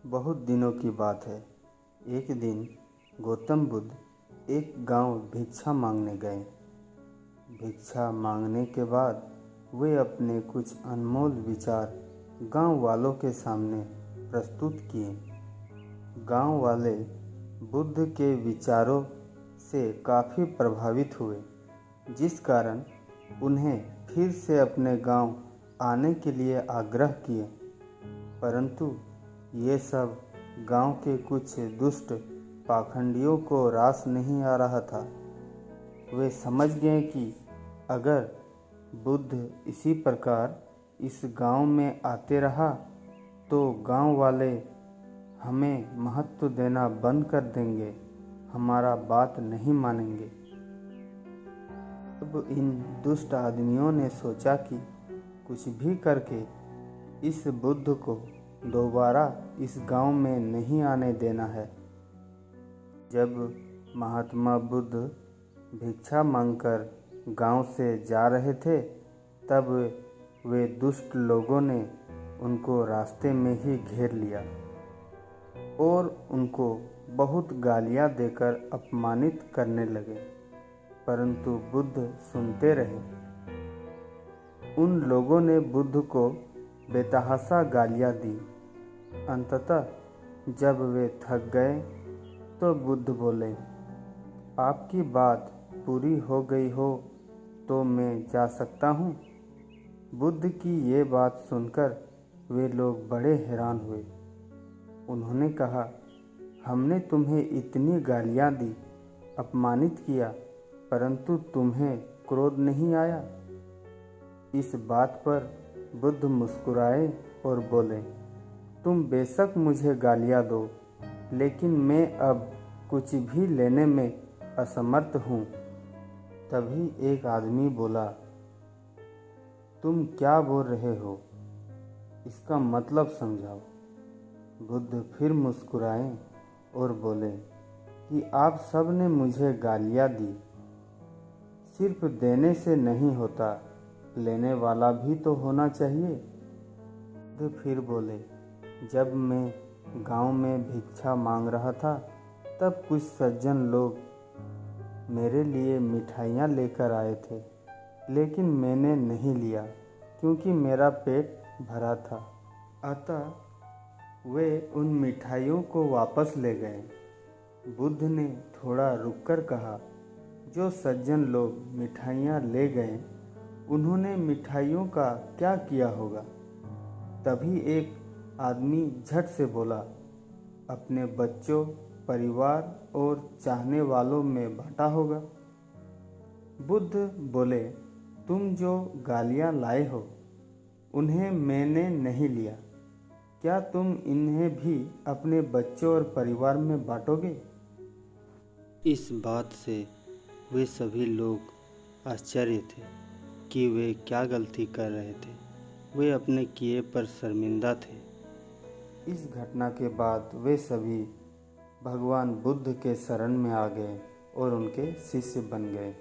बहुत दिनों की बात है। एक दिन गौतम बुद्ध एक गांव भिक्षा मांगने गए। भिक्षा मांगने के बाद वे अपने कुछ अनमोल विचार गांव वालों के सामने प्रस्तुत किए। गांव वाले बुद्ध के विचारों से काफ़ी प्रभावित हुए, जिस कारण उन्हें फिर से अपने गांव आने के लिए आग्रह किए। परंतु ये सब गांव के कुछ दुष्ट पाखंडियों को रास नहीं आ रहा था। वे समझ गए कि अगर बुद्ध इसी प्रकार इस गांव में आते रहा तो गांव वाले हमें महत्व देना बंद कर देंगे, हमारा बात नहीं मानेंगे। अब इन दुष्ट आदमियों ने सोचा कि कुछ भी करके इस बुद्ध को दोबारा इस गांव में नहीं आने देना है। जब महात्मा बुद्ध भिक्षा मांगकर गांव से जा रहे थे, तब वे दुष्ट लोगों ने उनको रास्ते में ही घेर लिया और उनको बहुत गालियां देकर अपमानित करने लगे। परंतु बुद्ध सुनते रहे। उन लोगों ने बुद्ध को बेतहाशा गालियां दी। अंततः जब वे थक गए तो बुद्ध बोले, आपकी बात पूरी हो गई हो तो मैं जा सकता हूँ। बुद्ध की ये बात सुनकर वे लोग बड़े हैरान हुए। उन्होंने कहा, हमने तुम्हें इतनी गालियाँ दी, अपमानित किया, परंतु तुम्हें क्रोध नहीं आया। इस बात पर बुद्ध मुस्कुराए और बोले, तुम बेशक मुझे गालियाँ दो, लेकिन मैं अब कुछ भी लेने में असमर्थ हूँ। तभी एक आदमी बोला, तुम क्या बोल रहे हो? इसका मतलब समझाओ। बुद्ध फिर मुस्कुराए और बोले कि आप सब ने मुझे गालियाँ दी। सिर्फ देने से नहीं होता, लेने वाला भी तो होना चाहिए। बुद्ध फिर बोले, जब मैं गांव में भिक्षा मांग रहा था, तब कुछ सज्जन लोग मेरे लिए मिठाइयाँ लेकर आए थे, लेकिन मैंने नहीं लिया क्योंकि मेरा पेट भरा था। अतः वे उन मिठाइयों को वापस ले गए। बुद्ध ने थोड़ा रुककर कहा, जो सज्जन लोग मिठाइयाँ ले गए, उन्होंने मिठाइयों का क्या किया होगा? तभी एक आदमी झट से बोला, अपने बच्चों, परिवार और चाहने वालों में बांटा होगा। बुद्ध बोले, तुम जो गालियाँ लाए हो, उन्हें मैंने नहीं लिया। क्या तुम इन्हें भी अपने बच्चों और परिवार में बांटोगे? इस बात से वे सभी लोग आश्चर्य थे कि वे क्या गलती कर रहे थे। वे अपने किए पर शर्मिंदा थे। इस घटना के बाद वे सभी भगवान बुद्ध के शरण में आ गए और उनके शिष्य बन गए।